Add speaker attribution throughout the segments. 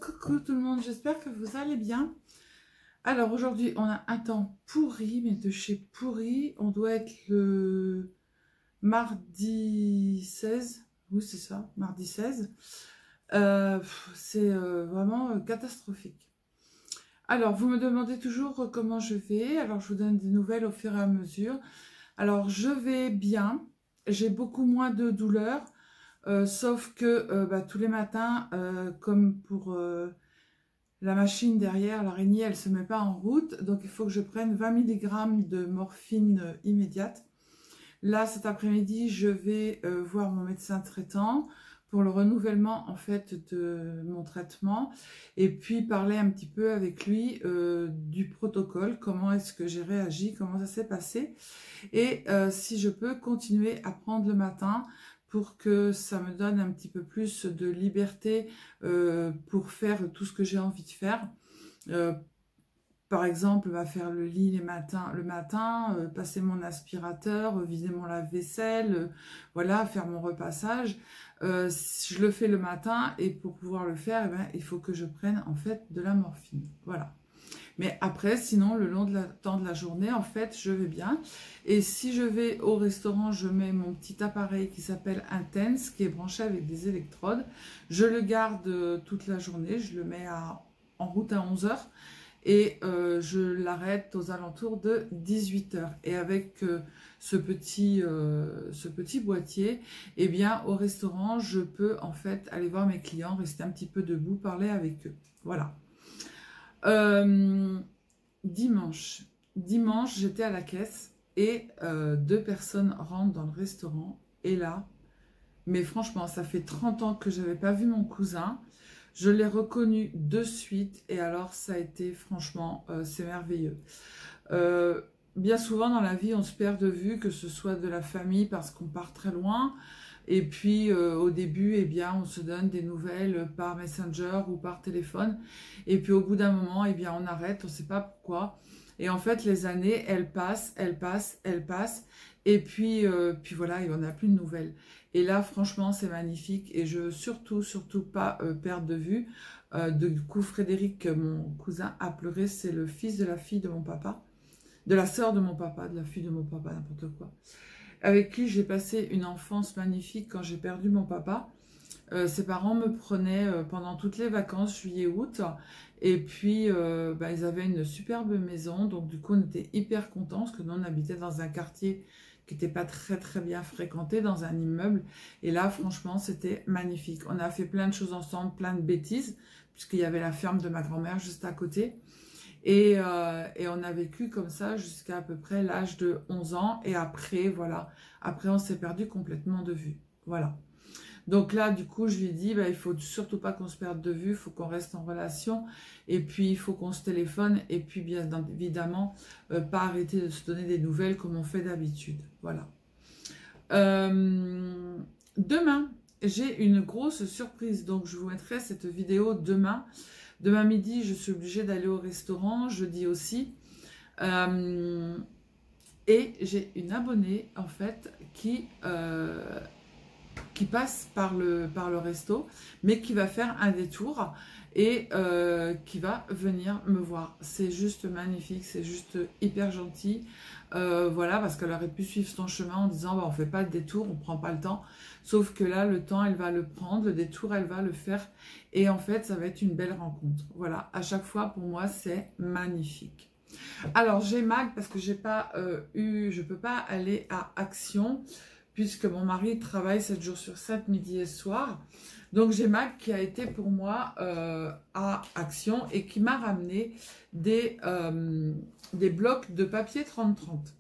Speaker 1: Coucou tout le monde, j'espère que vous allez bien. Alors aujourd'hui on a un temps pourri, mais de chez pourri. On doit être le mardi 16. Oui c'est ça, mardi 16. C'est vraiment catastrophique. Alors vous me demandez toujours comment je vais. Alors je vous donne des nouvelles au fur et à mesure. Alors je vais bien, j'ai beaucoup moins de douleurs. Sauf que tous les matins, comme pour la machine derrière, l'araignée, elle ne se met pas en route. Donc, il faut que je prenne 20 mg de morphine immédiate. Là, cet après-midi, je vais voir mon médecin traitant pour le renouvellement, en fait, de mon traitement. Et puis, parler un petit peu avec lui du protocole. Comment est-ce que j'ai réagi, comment ça s'est passé. Et si je peux continuer à prendre le matin pour que ça me donne un petit peu plus de liberté pour faire tout ce que j'ai envie de faire. Par exemple, faire le lit le matin, passer mon aspirateur, vider mon lave-vaisselle, voilà, faire mon repassage. Je le fais le matin et pour pouvoir le faire, eh ben, il faut que je prenne en fait de la morphine. Voilà. Mais après, sinon, le long de temps de la journée, en fait, je vais bien. Et si je vais au restaurant, je mets mon petit appareil qui s'appelle Intense, qui est branché avec des électrodes. Je le garde toute la journée, je le mets en route à 11 h. Et je l'arrête aux alentours de 18 h. Et avec ce petit boîtier, eh bien, au restaurant, je peux en fait aller voir mes clients, rester un petit peu debout, parler avec eux. Voilà. Dimanche, j'étais à la caisse et deux personnes rentrent dans le restaurant. Et là, mais franchement, ça fait 30 ans que je n'avais pas vu mon cousin. Je l'ai reconnu de suite et alors ça a été, franchement, c'est merveilleux. Bien souvent dans la vie, on se perd de vue, que ce soit de la famille parce qu'on part très loin. Et puis au début, eh bien, on se donne des nouvelles par Messenger ou par téléphone. Et puis au bout d'un moment, eh bien, on arrête, on ne sait pas pourquoi. Et en fait, les années, elles passent, elles passent, elles passent. Et puis voilà, et on n'a plus de nouvelles. Et là, franchement, c'est magnifique. Et je veux surtout pas perdre de vue. Du coup, Frédéric, mon cousin, a pleuré. C'est le fils de la fille de mon papa. De la sœur de mon papa, de la fille de mon papa, n'importe quoi. Avec qui j'ai passé une enfance magnifique quand j'ai perdu mon papa. Ses parents me prenaient pendant toutes les vacances, juillet-août. Et puis, ils avaient une superbe maison. Donc, du coup, on était hyper contents parce que nous, on habitait dans un quartier qui n'était pas très, très bien fréquenté, dans un immeuble. Et là, franchement, c'était magnifique. On a fait plein de choses ensemble, plein de bêtises, puisqu'il y avait la ferme de ma grand-mère juste à côté. Et on a vécu comme ça jusqu'à peu près l'âge de 11 ans. Et après, voilà, après on s'est perdu complètement de vue. Voilà. Donc là, du coup, je lui ai dit, il faut surtout pas qu'on se perde de vue, il faut qu'on reste en relation. Et puis, il faut qu'on se téléphone. Et puis, bien évidemment, pas arrêter de se donner des nouvelles comme on fait d'habitude. Voilà. Demain, j'ai une grosse surprise. Donc, je vous mettrai cette vidéo demain. Demain midi, je suis obligée d'aller au restaurant, jeudi aussi. Et j'ai une abonnée, en fait, qui passe par le resto, mais qui va faire un détour et qui va venir me voir. C'est juste magnifique, c'est juste hyper gentil. Voilà, parce qu'elle aurait pu suivre son chemin en disant on fait pas de détour, on prend pas le temps. Sauf que là, le temps, elle va le prendre, le détour, elle va le faire. Et en fait, ça va être une belle rencontre. Voilà, à chaque fois, pour moi, c'est magnifique. Alors, j'ai Mag parce que je peux pas aller à Action puisque mon mari travaille 7 jours sur 7, midi et soir. Donc, j'ai Mag qui a été pour moi à Action et qui m'a ramené des blocs de papier 30-30.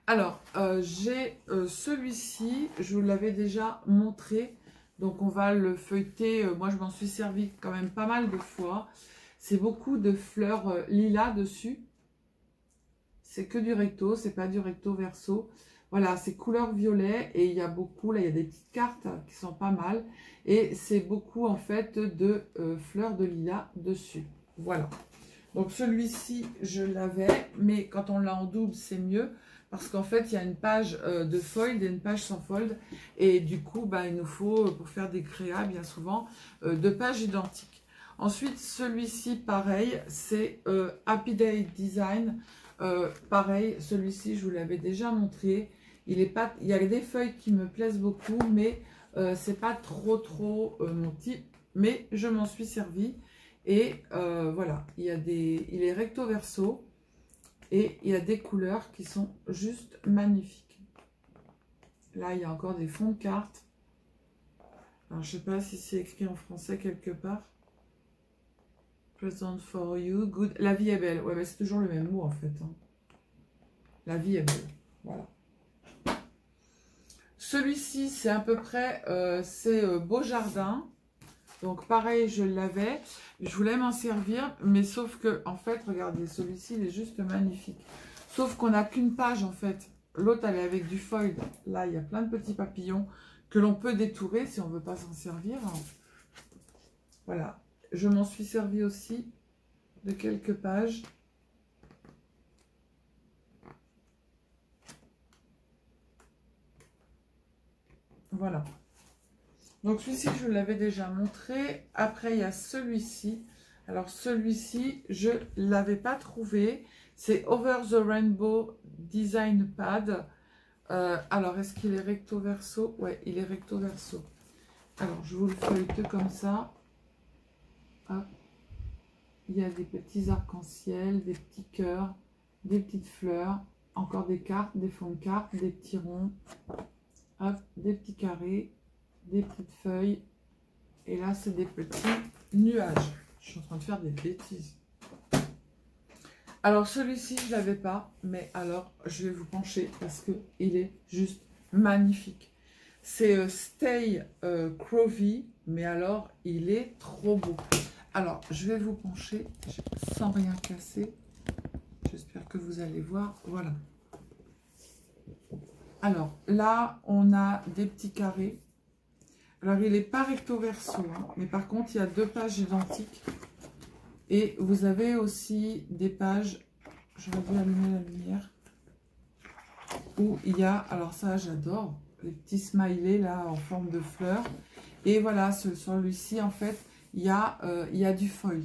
Speaker 1: Alors, j'ai celui-ci, je vous l'avais déjà montré, donc on va le feuilleter. Moi, je m'en suis servi quand même pas mal de fois. C'est beaucoup de fleurs lilas dessus. C'est que du recto, c'est pas du recto verso. Voilà, c'est couleur violet et il y a beaucoup, là, il y a des petites cartes qui sont pas mal. Et c'est beaucoup, en fait, de fleurs de lilas dessus. Voilà. Donc, celui-ci, je l'avais, mais quand on l'a en double, c'est mieux. Parce qu'en fait, il y a une page de fold et une page sans fold. Et du coup, il nous faut, pour faire des créas, bien souvent, deux pages identiques. Ensuite, celui-ci, pareil, c'est Happy Day Design. Pareil, celui-ci, je vous l'avais déjà montré. Il y a des feuilles qui me plaisent beaucoup, mais c'est pas trop mon type. Mais je m'en suis servi. Et voilà, il est recto verso. Et il y a des couleurs qui sont juste magnifiques. Là, il y a encore des fonds de cartes. Alors, je ne sais pas si c'est écrit en français quelque part. Present for you, good. La vie est belle. Ouais, mais c'est toujours le même mot en fait. Hein. La vie est belle. Voilà. Celui-ci, c'est à peu près, Beau Jardin. Donc pareil, je l'avais. Je voulais m'en servir, mais sauf que, en fait, regardez, celui-ci, il est juste magnifique. Sauf qu'on n'a qu'une page, en fait. L'autre, elle est avec du foil. Là, il y a plein de petits papillons que l'on peut détourer si on ne veut pas s'en servir. Voilà. Je m'en suis servi aussi de quelques pages. Voilà. Donc celui-ci, je l'avais déjà montré. Après, il y a celui-ci. Alors celui-ci, je ne l'avais pas trouvé. C'est Over the Rainbow Design Pad. Alors, est-ce qu'il est recto verso? Ouais, il est recto verso. Alors, je vous le feuillete comme ça. Hop. Il y a des petits arcs-en-ciel, des petits cœurs, des petites fleurs, encore des cartes, des fonds de cartes, des petits ronds, hop, des petits carrés, des petites feuilles. Et là, c'est des petits nuages. Je suis en train de faire des bêtises. Alors, celui-ci, je ne l'avais pas. Mais alors, je vais vous pencher parce qu'il est juste magnifique. C'est Stay Crowvy. Mais alors, il est trop beau. Alors, je vais vous pencher sans rien casser. J'espère que vous allez voir. Voilà. Alors, là, on a des petits carrés. Alors, il n'est pas recto verso, hein, mais par contre, il y a deux pages identiques. Et vous avez aussi des pages, j'aurais dû allumer la lumière, où il y a, alors ça, j'adore, les petits smileys, là, en forme de fleurs. Et voilà, sur celui-ci, en fait, il y a du foil.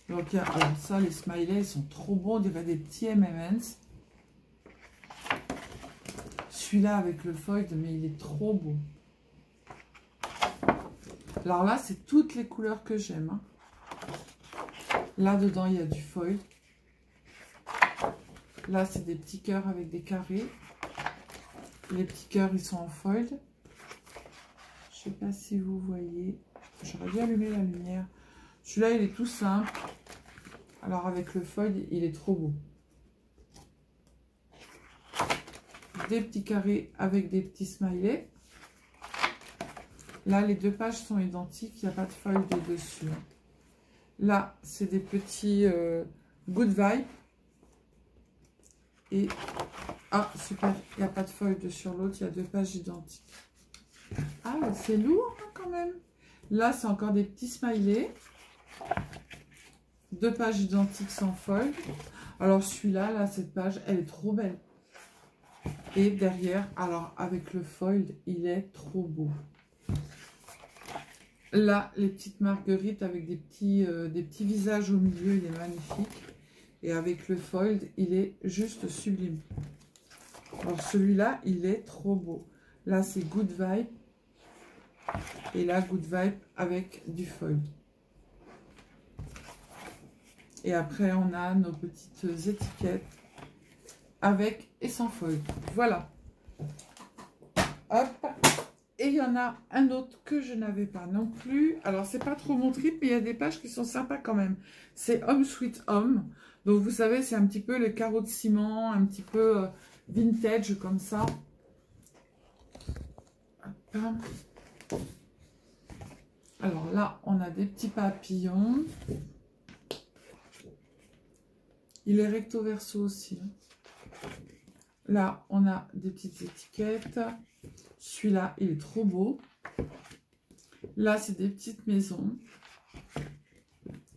Speaker 1: Donc, alors ça, les smileys, ils sont trop beaux, on dirait des petits M&M's. Celui-là, avec le foil, mais il est trop beau. Alors là, c'est toutes les couleurs que j'aime. Hein. Là, dedans, il y a du foil. Là, c'est des petits cœurs avec des carrés. Les petits cœurs, ils sont en foil. Je sais pas si vous voyez. J'aurais dû allumer la lumière. Celui-là, il est tout simple. Alors, avec le foil, il est trop beau. Des petits carrés avec des petits smileys. Là, les deux pages sont identiques. Il n'y a pas de foil de dessus. Là, c'est des petits Good Vibes. Et, ah, super, il n'y a pas de foil de sur l'autre. Il y a deux pages identiques. Ah, c'est lourd hein, quand même. Là, c'est encore des petits smileys. Deux pages identiques sans foil. Alors, celui-là, là, cette page, elle est trop belle. Et derrière, alors, avec le foil, il est trop beau. Là, les petites marguerites avec des petits visages au milieu, il est magnifique. Et avec le foil, il est juste sublime. Alors celui-là, il est trop beau. Là, c'est Good Vibe. Et là, Good Vibe avec du foil. Et après, on a nos petites étiquettes avec et sans foil. Voilà. Hop. Et il y en a un autre que je n'avais pas non plus. Alors, c'est pas trop mon trip, mais il y a des pages qui sont sympas quand même. C'est Home Sweet Home. Donc, vous savez, c'est un petit peu les carreaux de ciment, un petit peu vintage comme ça. Hop. Alors là, on a des petits papillons. Il est recto verso aussi. Là, on a des petites étiquettes. Celui-là, il est trop beau. Là, c'est des petites maisons.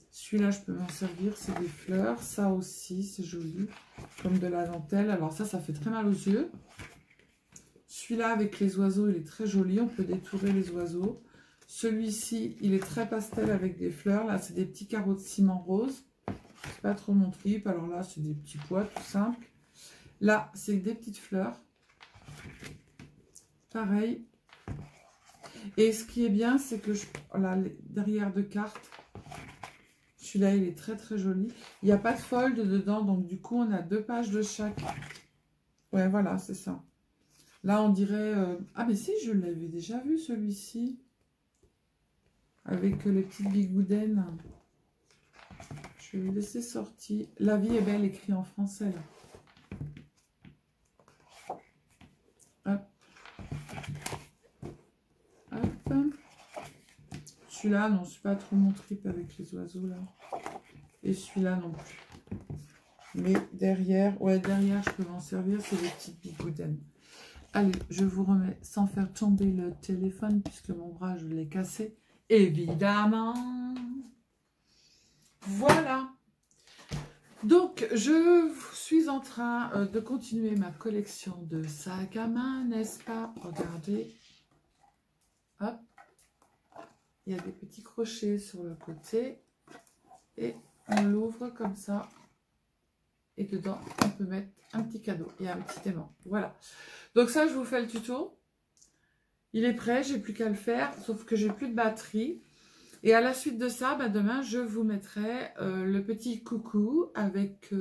Speaker 1: Celui-là, je peux m'en servir. C'est des fleurs. Ça aussi, c'est joli. Comme de la dentelle. Alors ça fait très mal aux yeux. Celui-là, avec les oiseaux, il est très joli. On peut détourer les oiseaux. Celui-ci, il est très pastel avec des fleurs. Là, c'est des petits carreaux de ciment rose. C'est pas trop mon trip. Alors là, c'est des petits pois tout simples. Là, c'est des petites fleurs. Pareil. Et ce qui est bien, c'est que là, derrière de cartes, celui-là, il est très très joli. Il n'y a pas de fold dedans, donc du coup, on a 2 pages de chaque. Ouais, voilà, c'est ça. Là, on dirait... Ah, mais si, je l'avais déjà vu, celui-ci. Avec les petites bigoudaines. Je vais vous laisser sortir. La vie est belle, écrit en français, là. Hop. Hop. Celui-là, non, c'est pas trop mon trip avec les oiseaux, là. Et celui-là, non plus. Mais derrière, ouais, derrière, je peux m'en servir, c'est les petites bigoudaines. Allez, je vous remets sans faire tomber le téléphone, puisque mon bras, je l'ai cassé. Évidemment. Voilà. Donc, je suis en train de continuer ma collection de sacs à main, n'est-ce pas? Regardez. Hop. Il y a des petits crochets sur le côté. Et on l'ouvre comme ça. Et dedans, on peut mettre un petit cadeau et un petit aimant. Voilà. Donc ça, je vous fais le tuto. Il est prêt, j'ai plus qu'à le faire, sauf que j'ai plus de batterie. Et à la suite de ça, bah, demain, je vous mettrai le petit coucou avec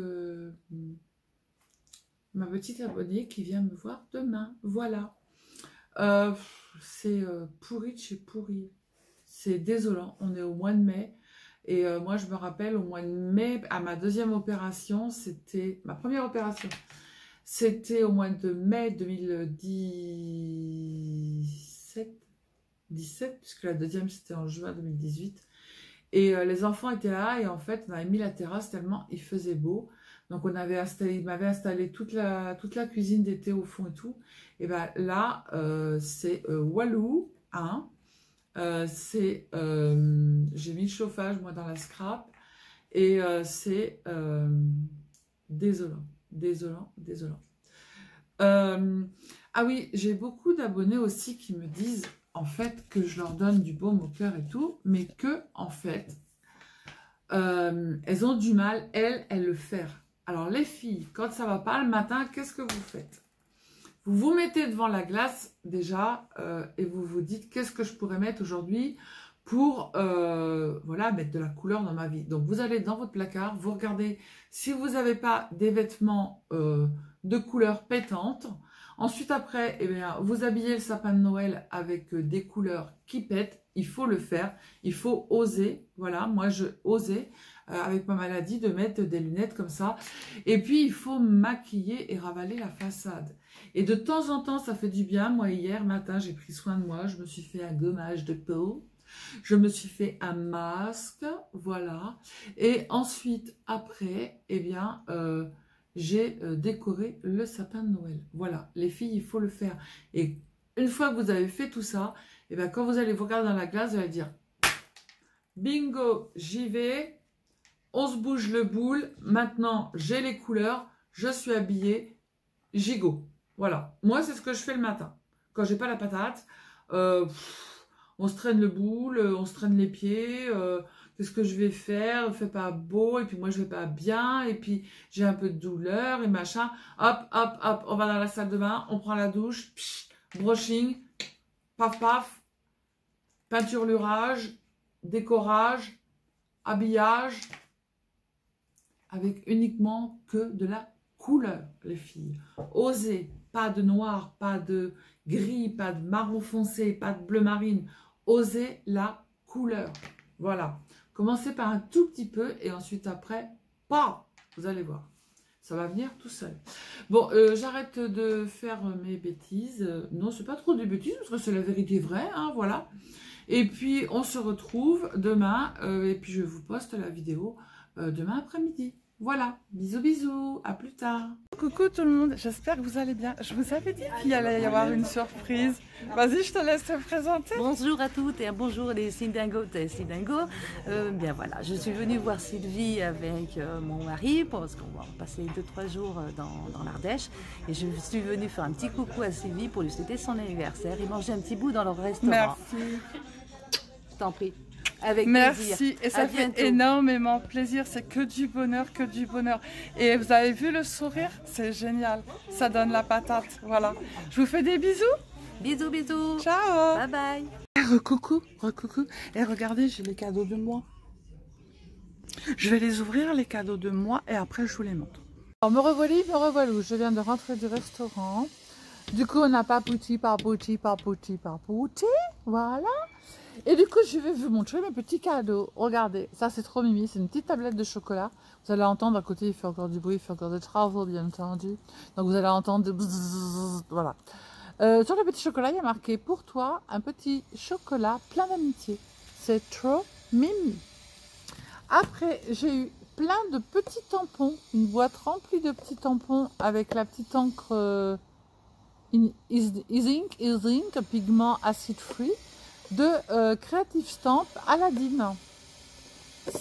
Speaker 1: ma petite abonnée qui vient me voir demain. Voilà. C'est pourri de chez pourri. C'est désolant. On est au mois de mai. Et moi, je me rappelle, au mois de mai, à ma deuxième opération, c'était ma première opération. C'était au mois de mai 2017, puisque la deuxième, c'était en juin 2018. Et les enfants étaient là, et en fait, on avait mis la terrasse tellement il faisait beau. Donc, il m'avait installé toute la cuisine d'été au fond et tout. Et bien là, c'est Walou, hein. J'ai mis le chauffage, moi, dans la scrap. Et c'est désolant. Désolant. Ah oui, j'ai beaucoup d'abonnés aussi qui me disent en fait que je leur donne du baume au cœur et tout, mais que en fait elles ont du mal, elles le faire. Alors les filles, quand ça va pas le matin, qu'est-ce que vous faites? Vous vous mettez devant la glace déjà et vous vous dites qu'est-ce que je pourrais mettre aujourd'hui pour voilà, mettre de la couleur dans ma vie. Donc vous allez dans votre placard, vous regardez si vous n'avez pas des vêtements de couleur pétante. Ensuite après, eh bien, vous habillez le sapin de Noël avec des couleurs qui pètent. Il faut le faire, il faut oser. Voilà, moi je osais avec ma maladie de mettre des lunettes comme ça. Et puis il faut maquiller et ravaler la façade. Et de temps en temps, ça fait du bien. Moi hier matin, j'ai pris soin de moi. Je me suis fait un gommage de peau. Je me suis fait un masque, voilà. Et ensuite, après, eh bien, j'ai décoré le sapin de Noël. Voilà, les filles, il faut le faire. Et une fois que vous avez fait tout ça, eh bien, quand vous allez vous regarder dans la glace, vous allez dire « Bingo, j'y vais, on se bouge le boule, maintenant j'ai les couleurs, je suis habillée, j'y go. » Voilà, moi c'est ce que je fais le matin. Quand j'ai pas la patate, on se traîne le boule, on se traîne les pieds, qu'est-ce que je vais faire, il fait pas beau, et puis moi je vais pas bien, et puis j'ai un peu de douleur, et machin. Hop, hop, hop, on va dans la salle de bain, on prend la douche, psh, brushing, paf, paf, peinturlurage, décorage, habillage, avec uniquement que de la couleur, les filles. Osez, pas de noir, pas de gris, pas de marron foncé, pas de bleu marine. Osez la couleur. Voilà. Commencez par un tout petit peu et ensuite après, pas. Vous allez voir. Ça va venir tout seul. Bon, j'arrête de faire mes bêtises. Non, c'est pas trop des bêtises parce que c'est la vérité vraie. Hein, voilà. Et puis, on se retrouve demain. Et puis, je vous poste la vidéo demain après-midi. Voilà, bisous bisous, à plus tard. Coucou tout le monde, j'espère que vous allez bien. Je vous avais dit qu'il allait y avoir une surprise. Vas-y, je te laisse te présenter.
Speaker 2: Bonjour à toutes et bonjour les Sindingo et Sindingo. Bien voilà, je suis venue voir Sylvie avec mon mari parce qu'on va passer 2-3 jours dans l'Ardèche. Et je suis venue faire un petit coucou à Sylvie pour lui souhaiter son anniversaire et manger un petit bout dans leur restaurant.
Speaker 1: Merci.
Speaker 2: t'en prie. Avec plaisir.
Speaker 3: Merci, et ça
Speaker 2: À
Speaker 3: fait
Speaker 2: bientôt.
Speaker 3: énormément plaisir, c'est que du bonheur, que du bonheur. Et vous avez vu le sourire, c'est génial, ça donne la patate, voilà. Je vous fais des bisous,
Speaker 2: Bisous, bisous.
Speaker 3: ciao.
Speaker 2: Bye bye.
Speaker 3: Recoucou, recoucou, et regardez, j'ai les cadeaux de moi. Je vais les ouvrir, les cadeaux de moi, et après je vous les montre.
Speaker 1: Alors, me revoilà, me revoilà. Je viens de rentrer du restaurant. Du coup, on a papouti, papouti, papouti, papouti. Voilà. Et du coup, je vais vous montrer mes petits cadeaux. Regardez, ça c'est trop mimi. C'est une petite tablette de chocolat. Vous allez entendre à côté, il fait encore du bruit, il fait encore des travaux, bien entendu. Donc vous allez entendre de bzzz, voilà. Sur le petit chocolat, il y a marqué pour toi un petit chocolat plein d'amitié. C'est trop mimi. Après, j'ai eu plein de petits tampons, une boîte remplie de petits tampons avec la petite encre Ink, pigment acid free de Creative Stamp Aladdin.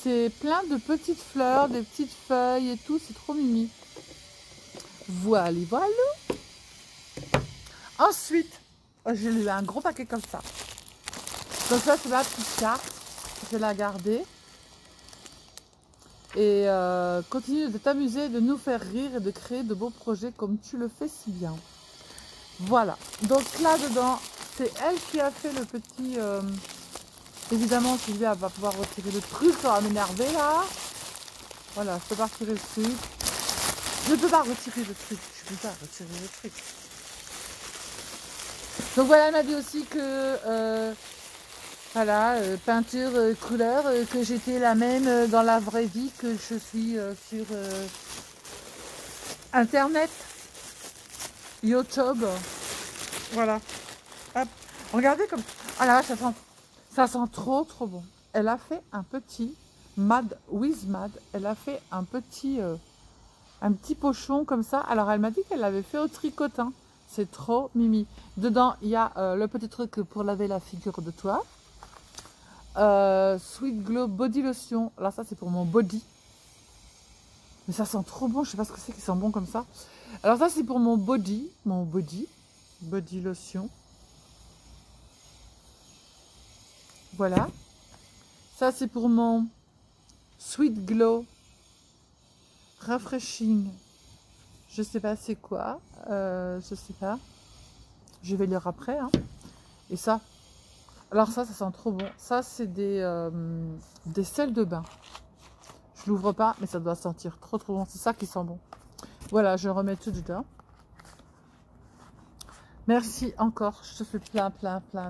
Speaker 1: C'est plein de petites fleurs, des petites feuilles et tout, c'est trop mimi. Voilà, voilà. Ensuite, j'ai eu un gros paquet comme ça. Donc ça, c'est ma petite carte. Je vais la garder. Et continue de t'amuser, de nous faire rire et de créer de beaux projets comme tu le fais si bien. Voilà. Donc là-dedans, c'est elle qui a fait le petit... Évidemment, Sylvia va pouvoir retirer le truc, ça va m'énerver là. Voilà, je peux pas retirer le truc. Je ne peux pas retirer le truc. Je peux pas retirer le truc. Donc voilà, elle m'a dit aussi que... voilà, peinture, couleur, que j'étais la même dans la vraie vie que je suis sur Internet, YouTube. Voilà. Hop. Regardez comme... Ah là, ça sent trop trop bon. Elle a fait un petit Mad with Mad. Elle a fait un petit pochon comme ça. Alors elle m'a dit qu'elle l'avait fait au tricotin. C'est trop mimi. Dedans, il y a le petit truc pour laver la figure de toi. Sweet Glow Body Lotion. Alors ça c'est pour mon body. Mais ça sent trop bon. Je sais pas ce que c'est qui sent bon comme ça. Alors ça c'est pour mon body. Body Lotion. Voilà. Ça c'est pour mon Sweet Glow Refreshing. Je sais pas c'est quoi. Je sais pas. Je vais lire après. Hein. Et ça. Alors ça sent trop bon. Ça, c'est des sels de bain. Je l'ouvre pas, mais ça doit sentir trop trop bon. C'est ça qui sent bon. Voilà, je remets tout dedans. Merci encore. Je te fais plein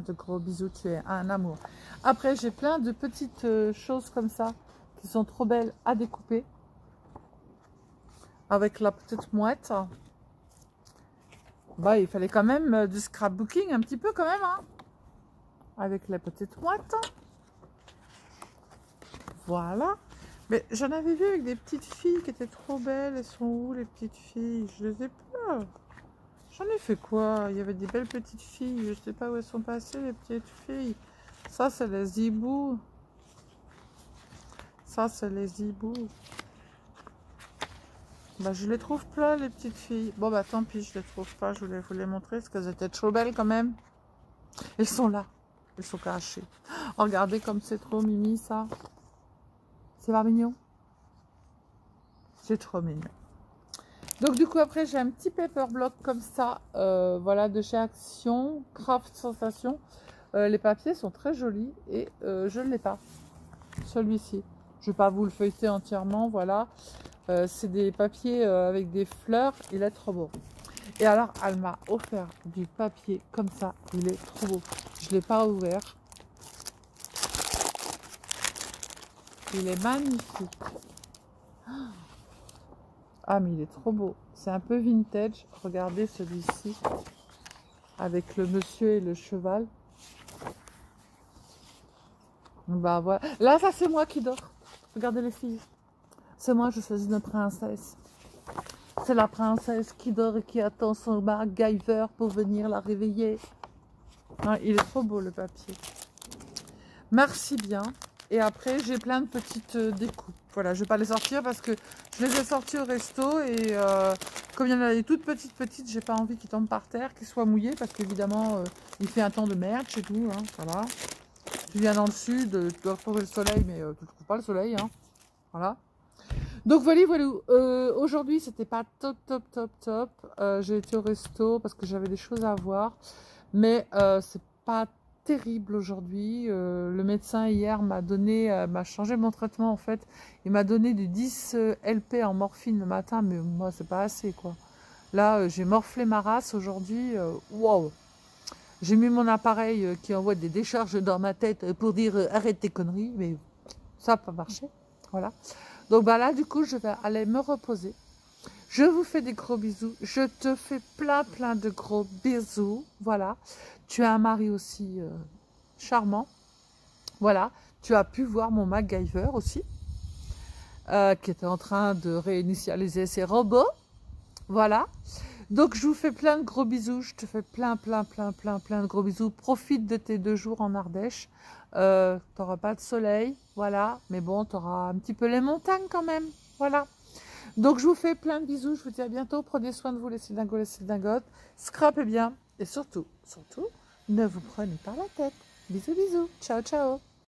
Speaker 1: de gros bisous. Tu es un amour. Après, j'ai plein de petites choses comme ça qui sont trop belles à découper. Avec la petite mouette. Bah, il fallait quand même du scrapbooking un petit peu quand même, hein. Avec la petite mouette. Voilà. Mais j'en avais vu avec des petites filles qui étaient trop belles. Elles sont où les petites filles? Je les ai pas. J'en ai fait quoi? Il y avait des belles petites filles. Je sais pas où elles sont passées les petites filles. Ça c'est les hiboux. Ça c'est les hiboux. Bah je les trouve pas les petites filles. Bon bah tant pis, je les trouve pas. Je voulais vous les montrer parce qu'elles étaient trop belles quand même. Elles sont là. Elles sont cachées. Oh, regardez comme c'est trop mimi ça. C'est pas mignon? C'est trop mignon. Donc du coup après j'ai un petit paper block comme ça. Voilà, de chez Action Craft Sensation. Les papiers sont très jolis et je ne l'ai pas. Celui-ci. Je ne vais pas vous le feuilleter entièrement. Voilà. C'est des papiers avec des fleurs. Il est trop beau. Et alors, elle m'a offert du papier comme ça. Il est trop beau. Je ne l'ai pas ouvert. Il est magnifique. Ah, mais il est trop beau. C'est un peu vintage. Regardez celui-ci. Avec le monsieur et le cheval. Bah voilà. Là, ça c'est moi qui dors. Regardez les filles. C'est moi, je suis une princesse. C'est la princesse qui dort et qui attend son MacGyver pour venir la réveiller. Ah, il est trop beau le papier. Merci bien. Et après, j'ai plein de petites découpes. Voilà, je ne vais pas les sortir parce que je les ai sorties au resto. Et comme il y en a des toutes petites, j'ai pas envie qu'ils tombent par terre, qu'ils soient mouillés. Parce qu'évidemment, il fait un temps de merde chez nous. Hein, voilà.
Speaker 3: Tu viens dans le sud, tu dois trouver le soleil, mais tu ne trouves pas le soleil. Hein. Voilà. Donc voilà, voilà. Aujourd'hui, c'était pas top. J'ai été au resto parce que j'avais des choses à voir. Mais c'est pas terrible aujourd'hui. Le médecin hier m'a changé mon traitement en fait. Il m'a donné du 10 LP en morphine le matin, mais moi c'est pas assez quoi. Là j'ai morflé ma race aujourd'hui. Waouh! J'ai mis mon appareil qui envoie des décharges dans ma tête pour dire arrête tes conneries, mais ça n'a pas marché. Voilà. Donc bah là du coup je vais aller me reposer. Je vous fais des gros bisous. Je te fais plein de gros bisous. Voilà. Tu as un mari aussi charmant. Voilà. Tu as pu voir mon MacGyver aussi. Qui était en train de réinitialiser ses robots. Voilà. Donc je vous fais plein de gros bisous. Je te fais plein de gros bisous. Profite de tes 2 jours en Ardèche. Tu n'auras pas de soleil. Voilà. Mais bon, tu auras un petit peu les montagnes quand même. Voilà. Donc je vous fais plein de bisous, je vous dis à bientôt, prenez soin de vous les Sildingos, les Sildingotes, scrapez bien et surtout, ne vous prenez pas la tête. Bisous, ciao.